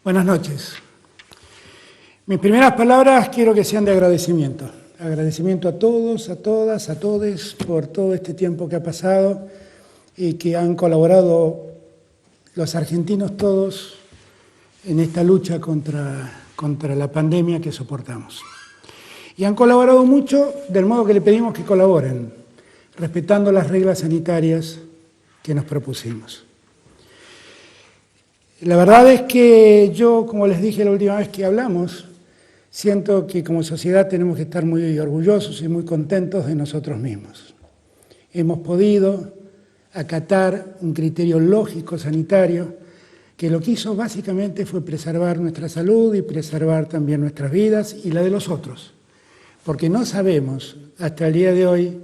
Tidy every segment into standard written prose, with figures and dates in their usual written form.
Buenas noches. Mis primeras palabras quiero que sean de agradecimiento. Agradecimiento a todos, a todas, a todes por todo este tiempo que ha pasado y que han colaborado los argentinos todos en esta lucha contra la pandemia que soportamos. Y han colaborado mucho del modo que le pedimos que colaboren, respetando las reglas sanitarias que nos propusimos. La verdad es que yo, como les dije la última vez que hablamos, siento que como sociedad tenemos que estar muy orgullosos y muy contentos de nosotros mismos. Hemos podido acatar un criterio lógico sanitario que lo que hizo básicamente fue preservar nuestra salud y preservar también nuestras vidas y la de los otros, porque no sabemos hasta el día de hoy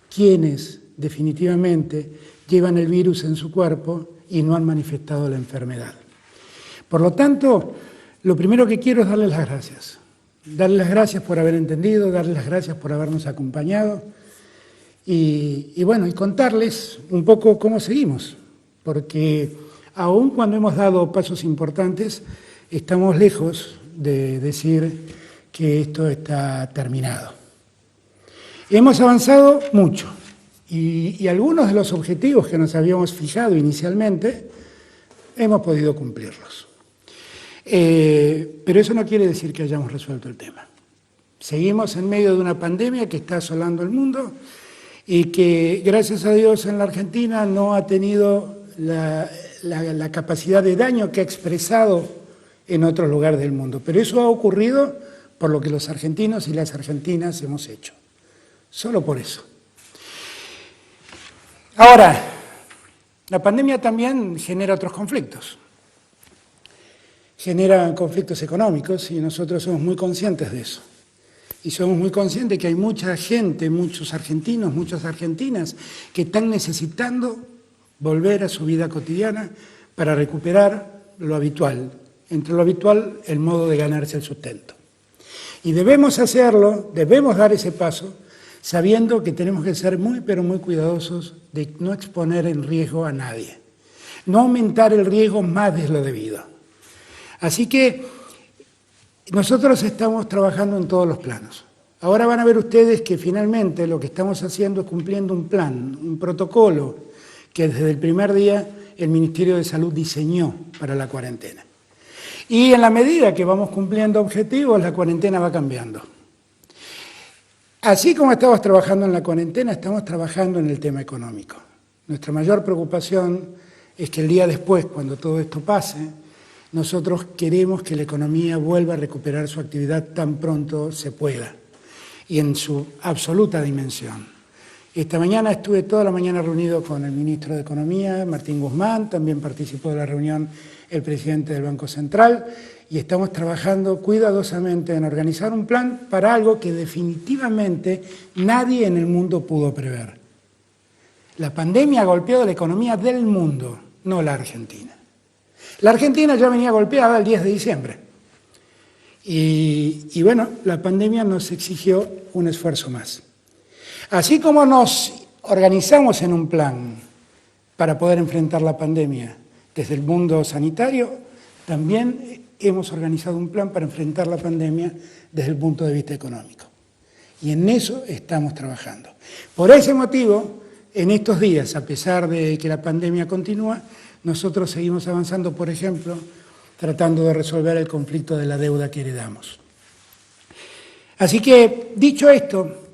quiénes definitivamente llevan el virus en su cuerpo y no han manifestado la enfermedad. Por lo tanto, lo primero que quiero es darles las gracias. Darles las gracias por haber entendido, darles las gracias por habernos acompañado y contarles un poco cómo seguimos, porque aun cuando hemos dado pasos importantes, estamos lejos de decir que esto está terminado. Hemos avanzado mucho y algunos de los objetivos que nos habíamos fijado inicialmente hemos podido cumplirlos. Pero eso no quiere decir que hayamos resuelto el tema. Seguimos en medio de una pandemia que está asolando el mundo y que, gracias a Dios, en la Argentina no ha tenido la capacidad de daño que ha expresado en otros lugares del mundo. Pero eso ha ocurrido por lo que los argentinos y las argentinas hemos hecho. Solo por eso. Ahora, la pandemia también genera otros conflictos. Generan conflictos económicos y nosotros somos muy conscientes de eso. Y somos muy conscientes que hay mucha gente, muchos argentinos, muchas argentinas que están necesitando volver a su vida cotidiana para recuperar lo habitual. Entre lo habitual, el modo de ganarse el sustento. Y debemos hacerlo, debemos dar ese paso, sabiendo que tenemos que ser muy, pero muy cuidadosos de no exponer en riesgo a nadie. No aumentar el riesgo más de lo debido. Así que nosotros estamos trabajando en todos los planos. Ahora van a ver ustedes que finalmente lo que estamos haciendo es cumpliendo un plan, un protocolo que desde el primer día el Ministerio de Salud diseñó para la cuarentena. Y en la medida que vamos cumpliendo objetivos, la cuarentena va cambiando. Así como estamos trabajando en la cuarentena, estamos trabajando en el tema económico. Nuestra mayor preocupación es que el día después, cuando todo esto pase, nosotros queremos que la economía vuelva a recuperar su actividad tan pronto se pueda y en su absoluta dimensión. Esta mañana estuve toda la mañana reunido con el ministro de Economía, Martín Guzmán, también participó de la reunión el presidente del Banco Central y estamos trabajando cuidadosamente en organizar un plan para algo que definitivamente nadie en el mundo pudo prever. La pandemia ha golpeado la economía del mundo, no la Argentina. La Argentina ya venía golpeada el 10 de diciembre y la pandemia nos exigió un esfuerzo más. Así como nos organizamos en un plan para poder enfrentar la pandemia desde el mundo sanitario, también hemos organizado un plan para enfrentar la pandemia desde el punto de vista económico. Y en eso estamos trabajando. Por ese motivo, en estos días, a pesar de que la pandemia continúa, nosotros seguimos avanzando, por ejemplo, tratando de resolver el conflicto de la deuda que heredamos. Así que, dicho esto,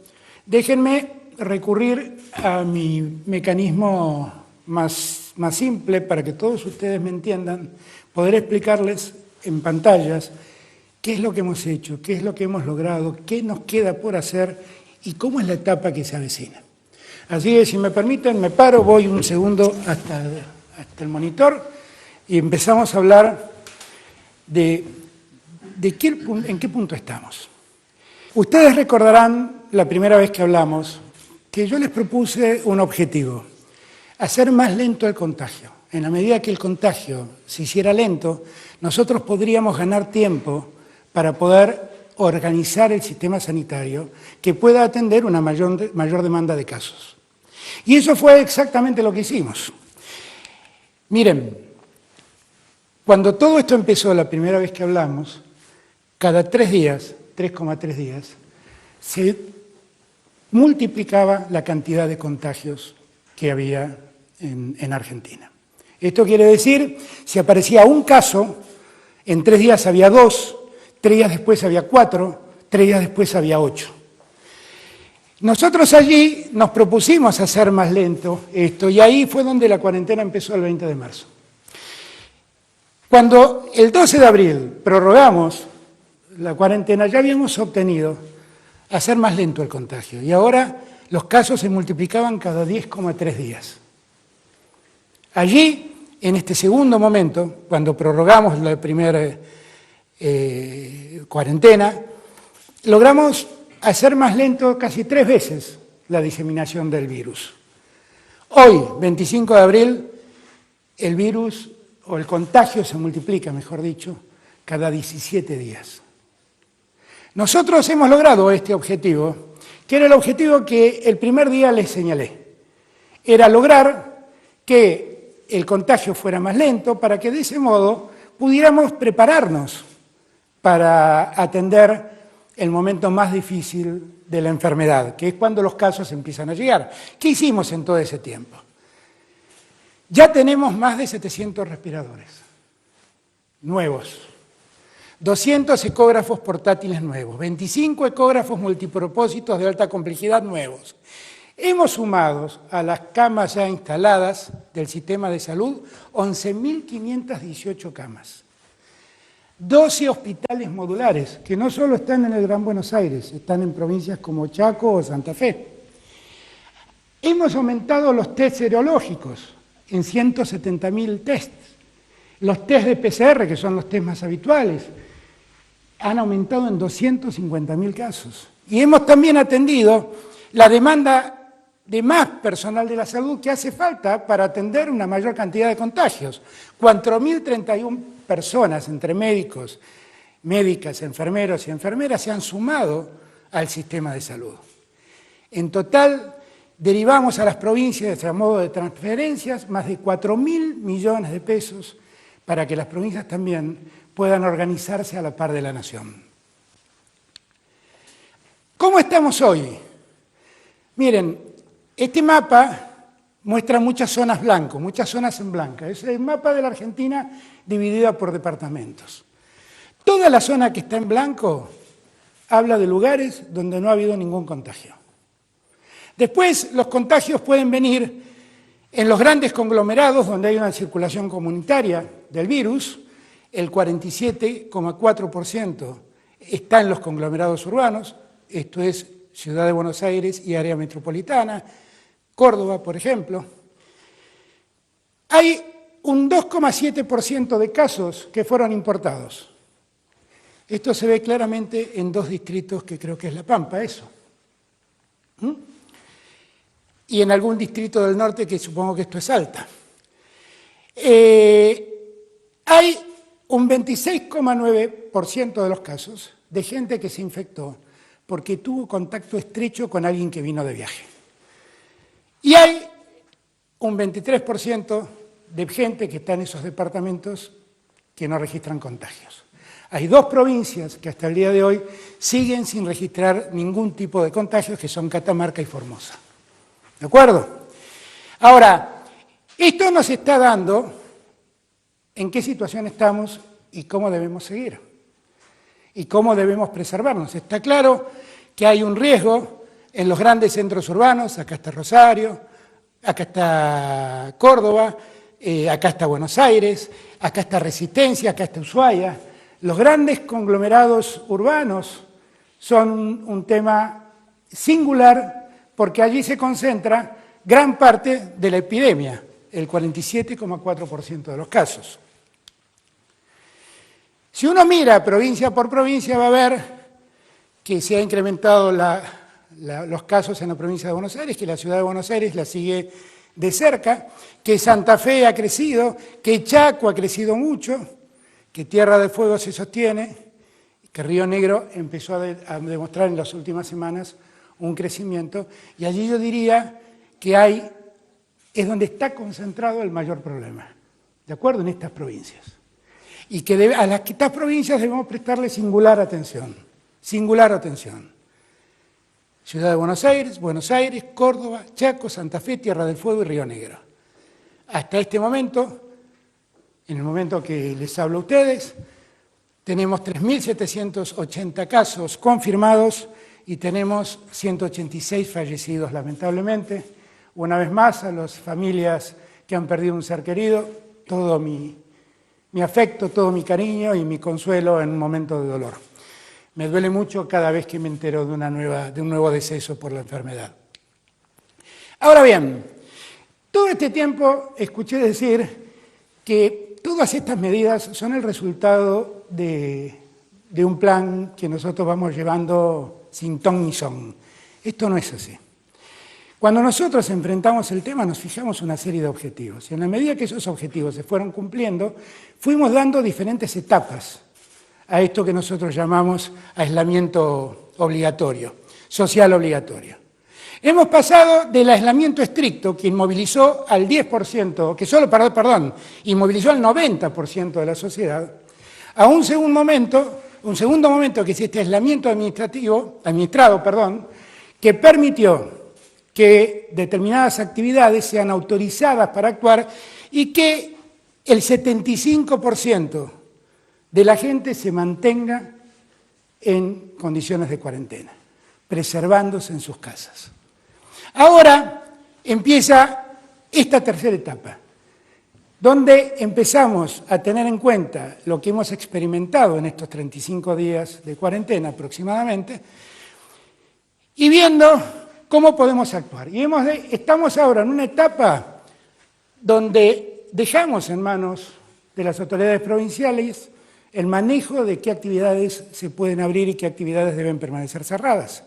déjenme recurrir a mi mecanismo más simple para que todos ustedes me entiendan, poder explicarles en pantallas qué es lo que hemos hecho, qué es lo que hemos logrado, qué nos queda por hacer y cómo es la etapa que se avecina. Así que, si me permiten, me paro, voy un segundo hasta el monitor y empezamos a hablar de en qué punto estamos. Ustedes recordarán la primera vez que hablamos que yo les propuse un objetivo, hacer más lento el contagio. En la medida que el contagio se hiciera lento, nosotros podríamos ganar tiempo para poder organizar el sistema sanitario que pueda atender una mayor demanda de casos. Y eso fue exactamente lo que hicimos. Miren, Cuando todo esto empezó, la primera vez que hablamos, cada 3 días, 3,3 días, se multiplicaba la cantidad de contagios que había en Argentina. Esto quiere decir, si aparecía un caso, en 3 días había 2, 3 días después había 4, 3 días después había 8. Nosotros allí nos propusimos hacer más lento esto, y ahí fue donde la cuarentena empezó el 20 de marzo. Cuando el 12 de abril prorrogamos la cuarentena, ya habíamos obtenido hacer más lento el contagio, y ahora los casos se multiplicaban cada 10,3 días. Allí, en este segundo momento, cuando prorrogamos la primera cuarentena, logramos hacer más lento casi 3 veces la diseminación del virus. Hoy, 25 de abril, el virus, o el contagio se multiplica, mejor dicho, cada 17 días. Nosotros hemos logrado este objetivo, que era el objetivo que el primer día les señalé. Era lograr que el contagio fuera más lento para que de ese modo pudiéramos prepararnos para atender el momento más difícil de la enfermedad, que es cuando los casos empiezan a llegar. ¿Qué hicimos en todo ese tiempo? Ya tenemos más de 700 respiradores nuevos, 200 ecógrafos portátiles nuevos, 25 ecógrafos multipropósitos de alta complejidad nuevos. Hemos sumado a las camas ya instaladas del sistema de salud 11.518 camas. 12 hospitales modulares, que no solo están en el Gran Buenos Aires, están en provincias como Chaco o Santa Fe. Hemos aumentado los test serológicos en 170.000 tests. Los test de PCR, que son los test más habituales, han aumentado en 250.000 casos. Y hemos también atendido la demanda de más personal de la salud que hace falta para atender una mayor cantidad de contagios. 4.031 personas, entre médicos, médicas, enfermeros y enfermeras, se han sumado al sistema de salud. En total, derivamos a las provincias, a modo de transferencias, más de 4.000 millones de pesos para que las provincias también puedan organizarse a la par de la nación. ¿Cómo estamos hoy? Miren, este mapa muestra muchas zonas blancas, muchas zonas en blanca. Es el mapa de la Argentina dividida por departamentos. Toda la zona que está en blanco habla de lugares donde no ha habido ningún contagio. Después, los contagios pueden venir en los grandes conglomerados donde hay una circulación comunitaria del virus. El 47,4% está en los conglomerados urbanos, esto es Ciudad de Buenos Aires y área metropolitana, Córdoba, por ejemplo. Hay un 2,7% de casos que fueron importados. Esto se ve claramente en 2 distritos que creo que es La Pampa, eso. Y en algún distrito del norte que supongo que esto es Salta. Hay un 26,9% de los casos de gente que se infectó porque tuvo contacto estrecho con alguien que vino de viaje. Y hay un 23% de gente que está en esos departamentos que no registran contagios. Hay 2 provincias que hasta el día de hoy siguen sin registrar ningún tipo de contagios, que son Catamarca y Formosa. ¿De acuerdo? Ahora, esto nos está dando en qué situación estamos y cómo debemos seguir. Y cómo debemos preservarnos. Está claro que hay un riesgo en los grandes centros urbanos, acá está Rosario, acá está Córdoba, acá está Buenos Aires, acá está Resistencia, acá está Ushuaia. Los grandes conglomerados urbanos son un tema singular porque allí se concentra gran parte de la epidemia, el 47,4% de los casos. Si uno mira provincia por provincia va a ver que se ha incrementado los casos en la provincia de Buenos Aires, que la ciudad de Buenos Aires la sigue de cerca, que Santa Fe ha crecido, que Chaco ha crecido mucho, que Tierra del Fuego se sostiene, que Río Negro empezó a demostrar en las últimas semanas un crecimiento, y allí yo diría que es donde está concentrado el mayor problema, ¿de acuerdo? En estas provincias. y que a estas provincias debemos prestarle singular atención. Singular atención. Ciudad de Buenos Aires, Córdoba, Chaco, Santa Fe, Tierra del Fuego y Río Negro. Hasta este momento, en el momento que les hablo a ustedes, tenemos 3.780 casos confirmados y tenemos 186 fallecidos, lamentablemente. Una vez más, a las familias que han perdido un ser querido, todo mi afecto, todo mi cariño y mi consuelo en un momento de dolor. Me duele mucho cada vez que me entero de un nuevo deceso por la enfermedad. Ahora bien, todo este tiempo escuché decir que todas estas medidas son el resultado de un plan que nosotros vamos llevando sin ton ni son. Esto no es así. Cuando nosotros enfrentamos el tema nos fijamos una serie de objetivos y en la medida que esos objetivos se fueron cumpliendo, fuimos dando diferentes etapas a esto que nosotros llamamos aislamiento obligatorio, social obligatorio. Hemos pasado del aislamiento estricto, que inmovilizó al 10%, que solo, inmovilizó al 90% de la sociedad, a un segundo momento que es este aislamiento administrado, que permitió que determinadas actividades sean autorizadas para actuar y que el 75% de la gente se mantenga en condiciones de cuarentena, preservándose en sus casas. Ahora empieza esta tercera etapa, donde empezamos a tener en cuenta lo que hemos experimentado en estos 35 días de cuarentena aproximadamente, y viendo cómo podemos actuar. Y estamos ahora en una etapa donde dejamos en manos de las autoridades provinciales el manejo de qué actividades se pueden abrir y qué actividades deben permanecer cerradas.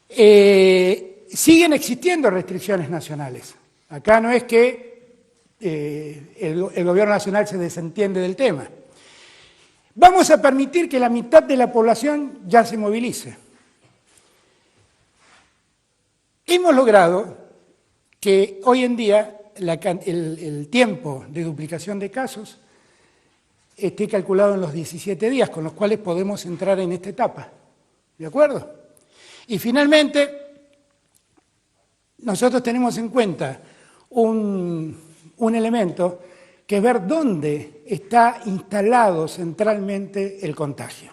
Siguen existiendo restricciones nacionales. Acá no es que el gobierno nacional se desentiende del tema. Vamos a permitir que la mitad de la población ya se movilice. Hemos logrado que hoy en día el tiempo de duplicación de casos esté calculado en los 17 días, con los cuales podemos entrar en esta etapa. ¿De acuerdo? Y finalmente, nosotros tenemos en cuenta un elemento que es ver dónde está instalado centralmente el contagio.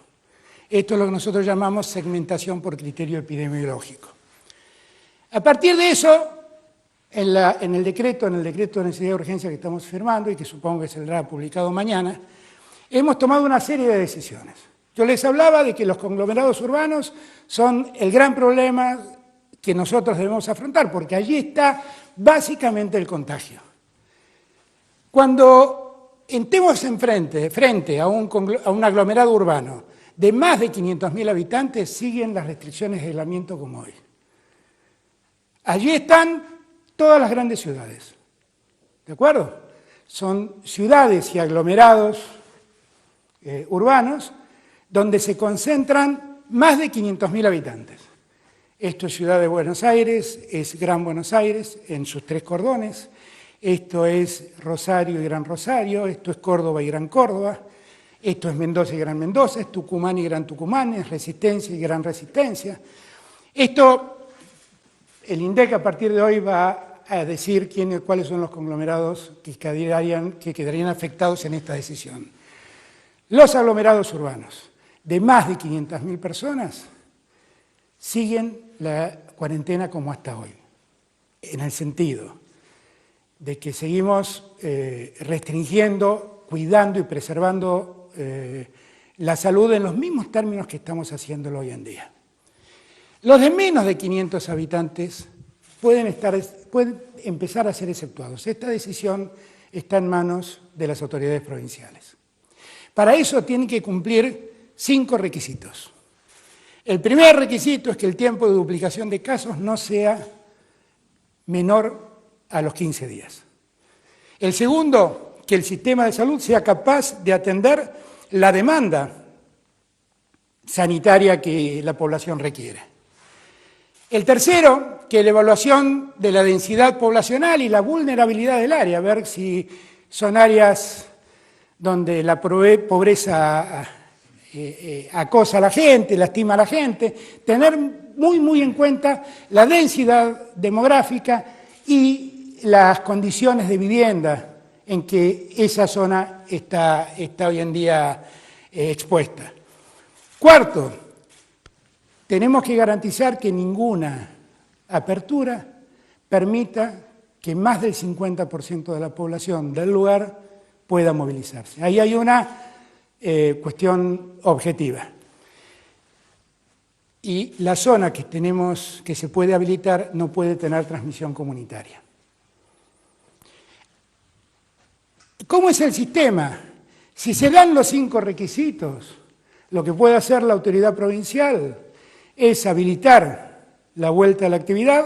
Esto es lo que nosotros llamamos segmentación por criterio epidemiológico. A partir de eso, en el decreto de necesidad de urgencia que estamos firmando y que supongo que saldrá publicado mañana, hemos tomado una serie de decisiones. Yo les hablaba de que los conglomerados urbanos son el gran problema que nosotros debemos afrontar, porque allí está básicamente el contagio. Cuando estemos frente a un aglomerado urbano de más de 500.000 habitantes, siguen las restricciones de aislamiento como hoy. Allí están todas las grandes ciudades, ¿de acuerdo? Son ciudades y aglomerados urbanos donde se concentran más de 500.000 habitantes. Esto es Ciudad de Buenos Aires, es Gran Buenos Aires en sus 3 cordones, esto es Rosario y Gran Rosario, esto es Córdoba y Gran Córdoba, esto es Mendoza y Gran Mendoza, es Tucumán y Gran Tucumán, es Resistencia y Gran Resistencia. El INDEC a partir de hoy va a decir cuáles son los conglomerados que quedarían afectados en esta decisión. Los aglomerados urbanos de más de 500.000 personas siguen la cuarentena como hasta hoy, en el sentido de que seguimos restringiendo, cuidando y preservando la salud en los mismos términos que estamos haciéndolo hoy en día. Los de menos de 500 habitantes pueden empezar a ser exceptuados. Esta decisión está en manos de las autoridades provinciales. Para eso tienen que cumplir 5 requisitos. El primer requisito es que el tiempo de duplicación de casos no sea menor a los 15 días. El segundo, que el sistema de salud sea capaz de atender la demanda sanitaria que la población requiere. El tercero, que la evaluación de la densidad poblacional y la vulnerabilidad del área, ver si son áreas donde la pobreza acosa a la gente, lastima a la gente, tener muy en cuenta la densidad demográfica y las condiciones de vivienda en que esa zona está hoy en día expuesta. Cuarto, tenemos que garantizar que ninguna apertura permita que más del 50% de la población del lugar pueda movilizarse. Ahí hay una cuestión objetiva. Y la zona que se puede habilitar no puede tener transmisión comunitaria. ¿Cómo es el sistema? Si se dan los 5 requisitos, lo que puede hacer la autoridad provincial es habilitar la vuelta a la actividad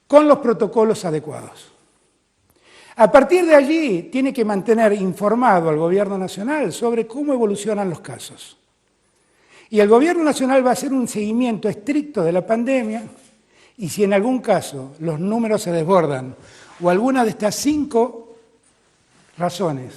con los protocolos adecuados. A partir de allí, tiene que mantener informado al Gobierno Nacional sobre cómo evolucionan los casos. Y el Gobierno Nacional va a hacer un seguimiento estricto de la pandemia y si en algún caso los números se desbordan o alguna de estas 5 razones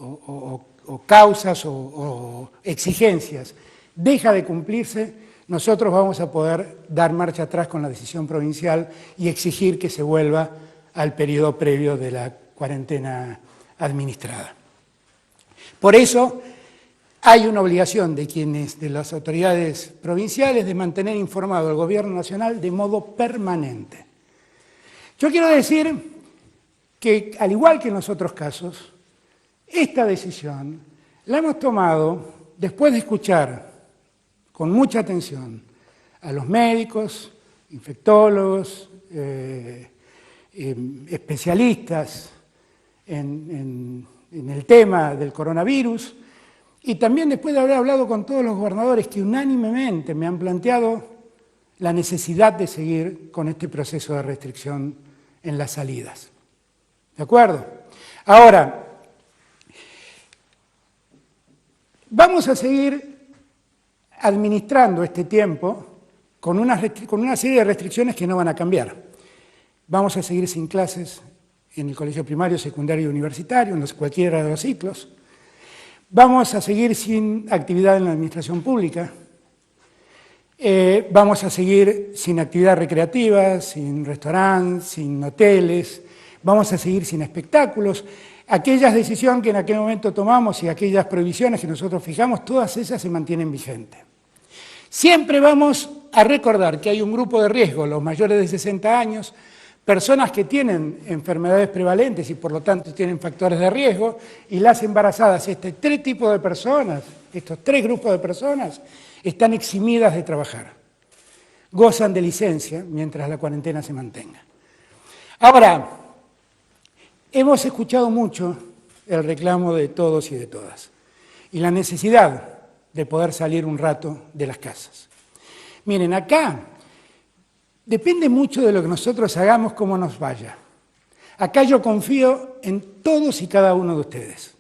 o causas o exigencias deja de cumplirse, nosotros vamos a poder dar marcha atrás con la decisión provincial y exigir que se vuelva al periodo previo de la cuarentena administrada. Por eso hay una obligación de las autoridades provinciales de mantener informado al Gobierno Nacional de modo permanente. Yo quiero decir que, al igual que en los otros casos, esta decisión la hemos tomado después de escuchar con mucha atención a los médicos, infectólogos, especialistas en el tema del coronavirus y también después de haber hablado con todos los gobernadores que unánimemente me han planteado la necesidad de seguir con este proceso de restricción en las salidas. ¿De acuerdo? Ahora, vamos a seguir administrando este tiempo con una serie de restricciones que no van a cambiar. Vamos a seguir sin clases en el colegio primario, secundario y universitario, en cualquiera de los ciclos. Vamos a seguir sin actividad en la administración pública. Vamos a seguir sin actividad recreativa, sin restaurantes, sin hoteles. Vamos a seguir sin espectáculos. Aquellas decisiones que en aquel momento tomamos y aquellas prohibiciones que nosotros fijamos, todas esas se mantienen vigentes. Siempre vamos a recordar que hay un grupo de riesgo, los mayores de 60 años, personas que tienen enfermedades prevalentes y por lo tanto tienen factores de riesgo, y las embarazadas. Estos 3 tipos de personas, estos 3 grupos de personas, están eximidas de trabajar. Gozan de licencia mientras la cuarentena se mantenga. Ahora, hemos escuchado mucho el reclamo de todos y de todas y la necesidad de poder salir un rato de las casas. Miren, acá depende mucho de lo que nosotros hagamos, cómo nos vaya. Acá yo confío en todos y cada uno de ustedes.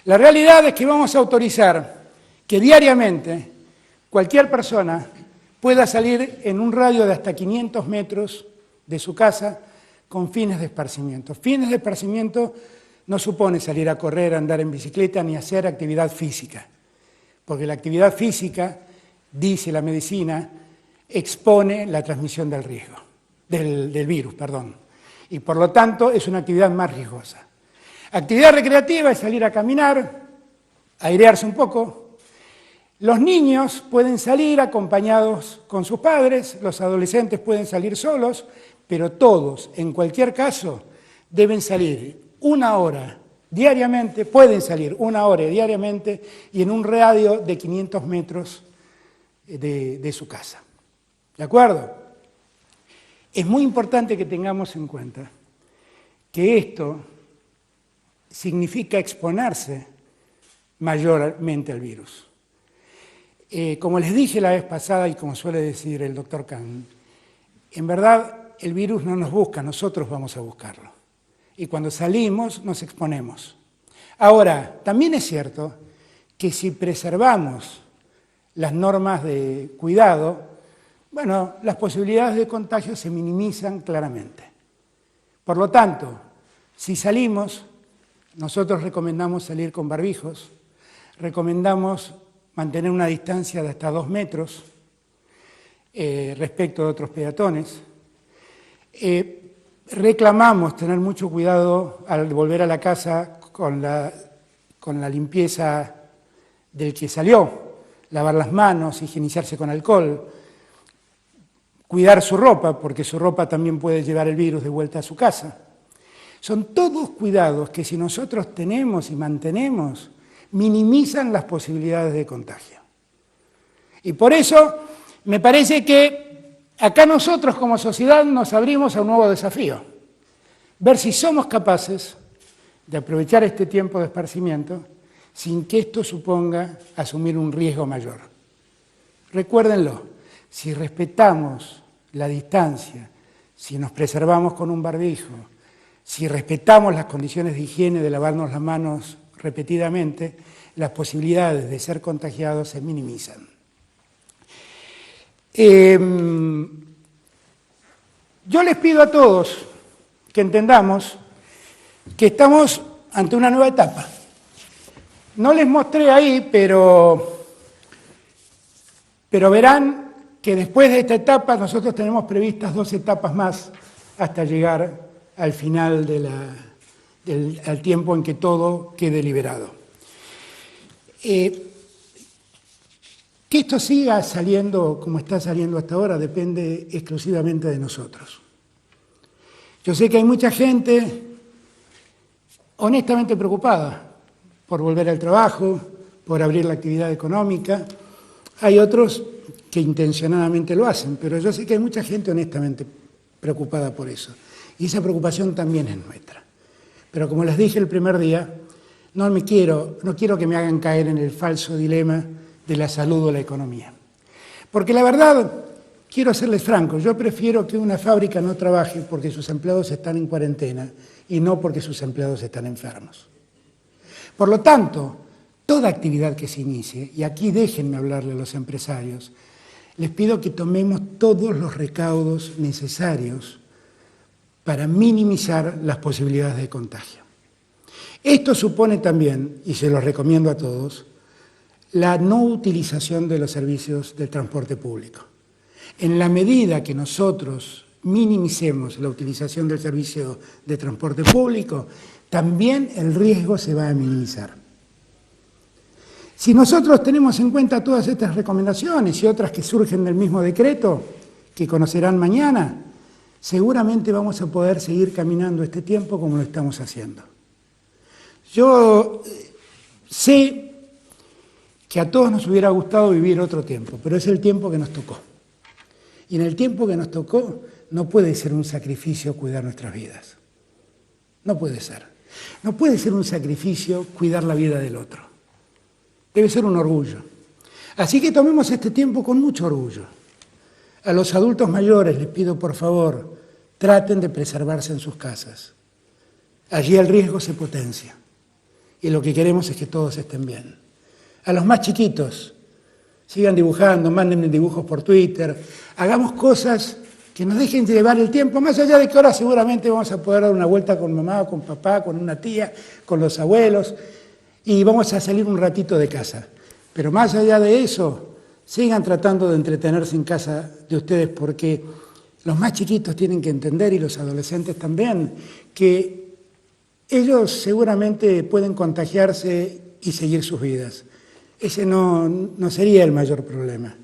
La realidad es que vamos a autorizar que diariamente cualquier persona pueda salir en un radio de hasta 500 metros de su casa con fines de esparcimiento. Fines de esparcimiento no supone salir a correr, andar en bicicleta ni hacer actividad física, porque la actividad física, dice la medicina, expone la transmisión del virus, y por lo tanto es una actividad más riesgosa. Actividad recreativa es salir a caminar, airearse un poco. Los niños pueden salir acompañados con sus padres, los adolescentes pueden salir solos, pero todos, en cualquier caso, deben salir 1 hora diariamente, pueden salir 1 hora diariamente y en un radio de 500 metros de su casa. ¿De acuerdo? Es muy importante que tengamos en cuenta que esto significa exponerse mayormente al virus. Como les dije la vez pasada y como suele decir el doctor Kahn, en verdad el virus no nos busca, nosotros vamos a buscarlo. Y cuando salimos nos exponemos. Ahora, también es cierto que si preservamos las normas de cuidado, bueno, las posibilidades de contagio se minimizan claramente. Por lo tanto, si salimos, Nosotros recomendamos salir con barbijos, recomendamos mantener una distancia de hasta 2 metros respecto de otros peatones. Reclamamos tener mucho cuidado al volver a la casa con la limpieza del que salió, lavar las manos, higienizarse con alcohol, cuidar su ropa, porque su ropa también puede llevar el virus de vuelta a su casa. Son todos cuidados que si nosotros tenemos y mantenemos, minimizan las posibilidades de contagio. Y por eso me parece que acá nosotros como sociedad nos abrimos a un nuevo desafío. Ver si somos capaces de aprovechar este tiempo de esparcimiento sin que esto suponga asumir un riesgo mayor. Recuérdenlo, si respetamos la distancia, si nos preservamos con un barbijo, si respetamos las condiciones de higiene de lavarnos las manos repetidamente, las posibilidades de ser contagiados se minimizan. Yo les pido a todos que entendamos que estamos ante una nueva etapa. No les mostré ahí, pero verán que después de esta etapa nosotros tenemos previstas 2 etapas más hasta llegar al final al tiempo en que todo quede liberado. Que esto siga saliendo como está saliendo hasta ahora depende exclusivamente de nosotros. Yo sé que hay mucha gente honestamente preocupada por volver al trabajo, por abrir la actividad económica. Hay otros que intencionadamente lo hacen, pero yo sé que hay mucha gente honestamente preocupada por eso. Y esa preocupación también es nuestra. Pero como les dije el primer día, no quiero que me hagan caer en el falso dilema de la salud o la economía. Porque la verdad, quiero serles franco, yo prefiero que una fábrica no trabaje porque sus empleados están en cuarentena y no porque sus empleados están enfermos. Por lo tanto, toda actividad que se inicie, y aquí déjenme hablarle a los empresarios, les pido que tomemos todos los recaudos necesarios para minimizar las posibilidades de contagio. Esto supone también, y se los recomiendo a todos, la no utilización de los servicios del transporte público. En la medida que nosotros minimicemos la utilización del servicio de transporte público, también el riesgo se va a minimizar. Si nosotros tenemos en cuenta todas estas recomendaciones y otras que surgen del mismo decreto, que conocerán mañana, seguramente vamos a poder seguir caminando este tiempo como lo estamos haciendo. Yo sé que a todos nos hubiera gustado vivir otro tiempo, pero es el tiempo que nos tocó. Y en el tiempo que nos tocó no puede ser un sacrificio cuidar nuestras vidas. No puede ser. No puede ser un sacrificio cuidar la vida del otro. Debe ser un orgullo. Así que tomemos este tiempo con mucho orgullo. A los adultos mayores les pido, por favor, traten de preservarse en sus casas. Allí el riesgo se potencia. Y lo que queremos es que todos estén bien. A los más chiquitos, sigan dibujando, mándenme dibujos por Twitter, hagamos cosas que nos dejen llevar el tiempo, más allá de que ahora seguramente vamos a poder dar una vuelta con mamá, con papá, con una tía, con los abuelos, y vamos a salir un ratito de casa. Pero más allá de eso, sigan tratando de entretenerse en casa de ustedes, porque los más chiquitos tienen que entender, y los adolescentes también, que ellos seguramente pueden contagiarse y seguir sus vidas. Ese no sería el mayor problema.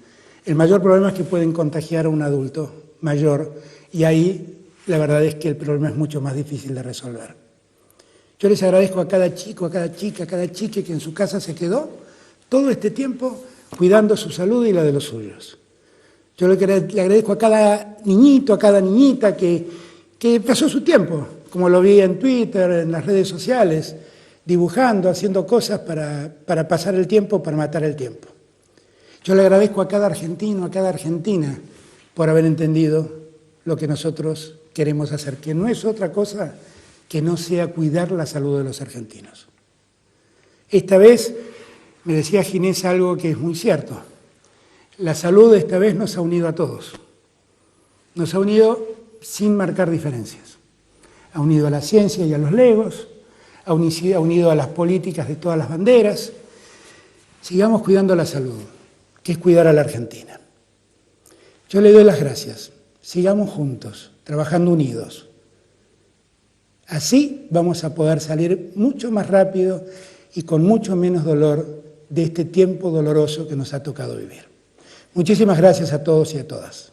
El mayor problema es que pueden contagiar a un adulto mayor, y ahí la verdad es que el problema es mucho más difícil de resolver. Yo les agradezco a cada chico, a cada chica, a cada chique que en su casa se quedó todo este tiempo cuidando su salud y la de los suyos. Yo le agradezco a cada niñito, a cada niñita que pasó su tiempo, como lo vi en Twitter, en las redes sociales, dibujando, haciendo cosas para pasar el tiempo, para matar el tiempo. Yo le agradezco a cada argentino, a cada argentina, por haber entendido lo que nosotros queremos hacer, que no es otra cosa que no sea cuidar la salud de los argentinos. Esta vez me decía Ginés algo que es muy cierto. La salud esta vez nos ha unido a todos. Nos ha unido sin marcar diferencias. Ha unido a la ciencia y a los legos, ha unido a las políticas de todas las banderas. Sigamos cuidando la salud, que es cuidar a la Argentina. Yo le doy las gracias. Sigamos juntos, trabajando unidos. Así vamos a poder salir mucho más rápido y con mucho menos dolor de este tiempo doloroso que nos ha tocado vivir. Muchísimas gracias a todos y a todas.